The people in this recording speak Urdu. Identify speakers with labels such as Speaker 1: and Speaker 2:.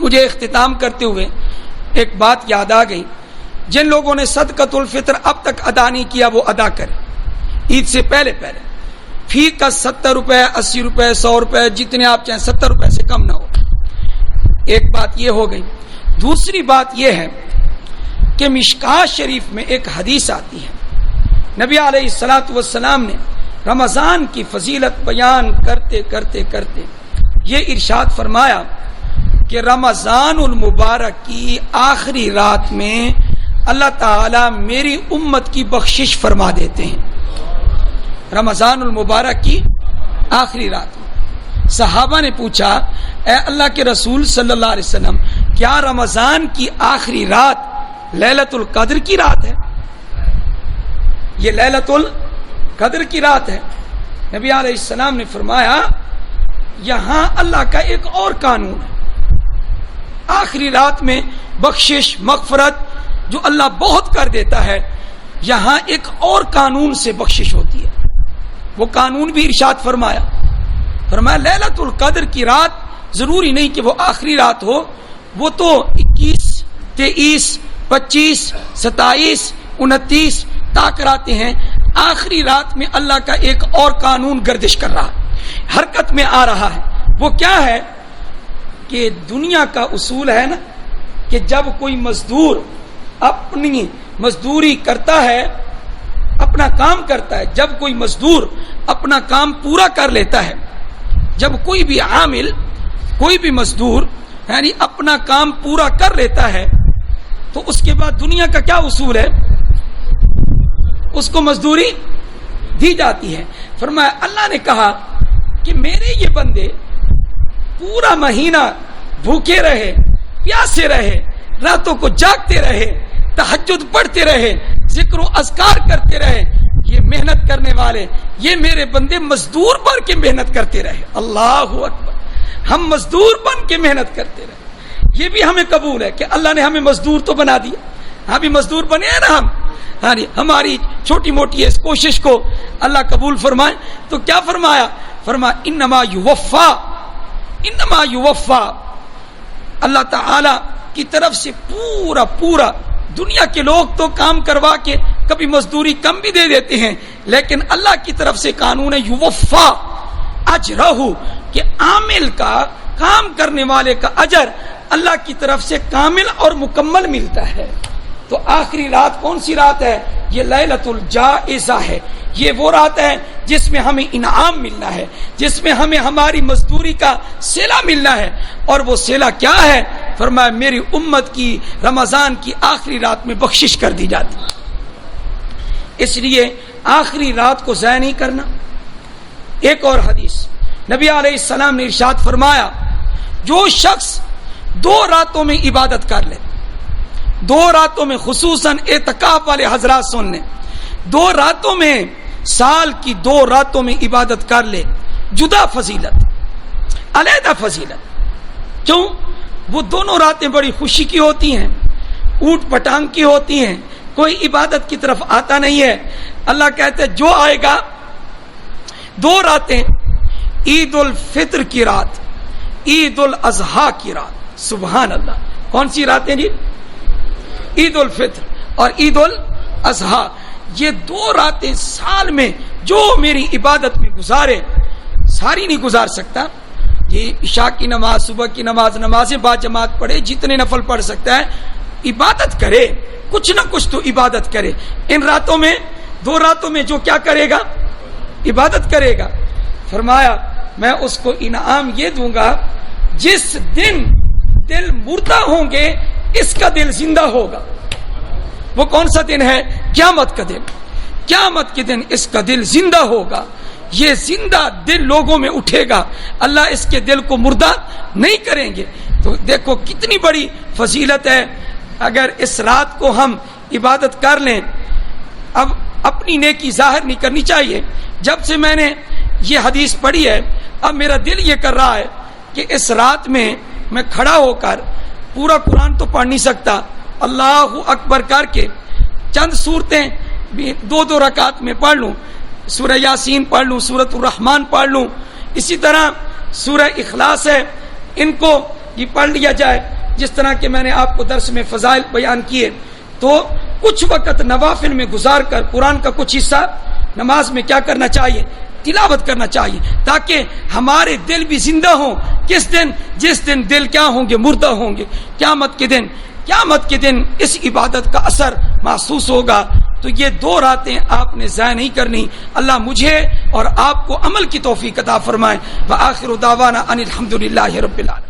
Speaker 1: مجھے اختتام کرتے ہوئے ایک بات یاد آ گئی، جن لوگوں نے صدقۃ الفطر اب تک ادا نہیں کیا وہ ادا کریں، عید سے پہلے فی کا 70 روپے 80 روپے 100 روپے جتنے آپ چاہیں، 70 روپے سے کم نہ ہو۔ ایک بات یہ ہو گئی۔ دوسری بات یہ ہے کہ مشکاۃ شریف میں ایک حدیث آتی ہے، نبی علیہ الصلوۃ والسلام نے رمضان کی فضیلت بیان کرتے کرتے کرتے یہ ارشاد فرمایا کہ رمضان المبارک کی آخری رات میں اللہ تعالی میری امت کی بخشش فرما دیتے ہیں۔ رمضان المبارک کی آخری رات میں صحابہ نے پوچھا، اے اللہ کے رسول صلی اللہ علیہ وسلم، کیا رمضان کی آخری رات لیلۃ القدر کی رات ہے؟ یہ لیلۃ القدر کی رات ہے۔ نبی علیہ السلام نے فرمایا یہاں اللہ کا ایک اور قانون ہے، آخری رات میں بخشش مغفرت جو اللہ بہت کر دیتا ہے، یہاں ایک اور قانون سے بخشش ہوتی ہے۔ وہ قانون بھی ارشاد فرمایا لیلۃ القدر کی رات ضروری نہیں کہ وہ آخری رات ہو، وہ تو 21 23 25 27 29 تک راتیں ہیں، آخری رات میں اللہ کا ایک اور قانون گردش کر رہا ہے، حرکت میں آ رہا ہے۔ وہ کیا ہے کہ دنیا کا اصول ہے نا کہ جب کوئی مزدور اپنی مزدوری کرتا ہے، اپنا کام کرتا ہے، جب کوئی مزدور اپنا کام پورا کر لیتا ہے، جب کوئی بھی عامل کوئی بھی مزدور یعنی اپنا کام پورا کر لیتا ہے تو اس کے بعد دنیا کا کیا اصول ہے؟ اس کو مزدوری دی جاتی ہے۔ فرمایا اللہ نے کہا کہ میرے یہ بندے پورا مہینہ بھوکے رہے، پیاسے رہے، راتوں کو جاگتے رہے، تہجد پڑھتے رہے، ذکر و اذکار کرتے رہے، یہ محنت کرنے والے، یہ میرے بندے مزدور بن کے محنت کرتے رہے۔ اللہ اکبر، ہم مزدور بن کے محنت کرتے رہے۔ یہ بھی ہمیں قبول ہے کہ اللہ نے ہمیں مزدور تو بنا دیا، ہم بھی مزدور بنے ہیں نا ہم، ہماری چھوٹی موٹی اس کوشش کو اللہ قبول فرمائے۔ تو کیا فرمایا؟ فرمایا انما یوفا، اللہ تعالی کی طرف سے پورا دنیا کے لوگ تو کام کروا کے کبھی مزدوری کم بھی دے دیتے ہیں، لیکن اللہ کی طرف سے قانون ہے یوفا اجرہ، کہ عامل کا، کام کرنے والے کا اجر اللہ کی طرف سے کامل اور مکمل ملتا ہے۔ تو آخری رات کون سی رات ہے؟ یہ لیلۃ الجائزہ ہے، یہ وہ رات ہے جس میں ہمیں انعام ملنا ہے، جس میں ہمیں ہماری مزدوری کا صلہ ملنا ہے۔ اور وہ صلہ کیا ہے؟ فرمایا میری امت کی رمضان کی آخری رات میں بخشش کر دی جاتی ہے۔ اس لیے آخری رات کو ضائع نہیں کرنا۔ ایک اور حدیث نبی علیہ السلام نے ارشاد فرمایا جو شخص 2 راتوں میں عبادت کر لے، 2 راتوں میں، خصوصاً اعتکاف والے حضرات سن لیں، 2 راتوں میں، سال کی 2 راتوں میں عبادت کر لے، جدا فضیلت، علیحدہ فضیلت۔ کیوں؟ وہ دونوں راتیں بڑی خوشی کی ہوتی ہیں، اونٹ پٹانگ کی ہوتی ہیں، کوئی عبادت کی طرف آتا نہیں ہے۔ اللہ کہتے ہیں جو آئے گا 2 راتیں، عید الفطر کی رات، عید الاضحیٰ کی رات، سبحان اللہ، کون سی راتیں جی؟ عید الفطر اور عید الاضحیٰ، یہ 2 راتیں سال میں جو میری عبادت میں گزارے، ساری نہیں گزار سکتا، یہ عشاء کی نماز، صبح کی نماز، نمازیں با جماعت پڑھے، جتنے نفل پڑھ سکتا ہے، عبادت کرے، کچھ نہ کچھ تو عبادت کرے۔ ان راتوں میں، 2 راتوں میں جو کیا کرے گا؟ عبادت کرے گا۔ فرمایا میں اس کو انعام یہ دوں گا جس دن دل مردہ ہوں گے اس کا دل زندہ ہوگا۔ وہ کون سا دن ہے؟ قیامت کا دن۔ قیامت کے دن اس کا دل زندہ ہوگا، یہ زندہ دل لوگوں میں اٹھے گا، اللہ اس کے دل کو مردہ نہیں کریں گے۔ تو دیکھو کتنی بڑی فضیلت ہے اگر اس رات کو ہم عبادت کر لیں۔ اب اپنی نیکی ظاہر نہیں کرنی چاہیے۔ جب سے میں نے یہ حدیث پڑھی ہے، اب میرا دل یہ کر رہا ہے کہ اس رات میں میں کھڑا ہو کر پورا قرآن تو پڑھ نہیں سکتا، اللہ اکبر کر کے چند صورتیں 2 رکعت میں پڑھ لوں، سورہ یاسین پڑھ لوں، سورۃ الرحمن پڑھ لوں، اسی طرح سورہ اخلاص ہے، ان کو یہ پڑھ لیا جائے، جس طرح کہ میں نے آپ کو درس میں فضائل بیان کیے، تو کچھ وقت نوافل میں گزار کر قرآن کا کچھ حصہ نماز میں کیا کرنا چاہیے، تلاوت کرنا چاہیے، تاکہ ہمارے دل بھی زندہ ہوں۔ کس دن؟ جس دن دل کیا ہوں گے، مردہ ہوں گے، قیامت کے دن اس عبادت کا اثر محسوس ہوگا۔ تو یہ 2 راتیں آپ نے ضائع نہیں کرنی۔ اللہ مجھے اور آپ کو عمل کی توفیق عطا فرمائے۔ وآخر دعوانا ان الحمدللہ رب العالمین۔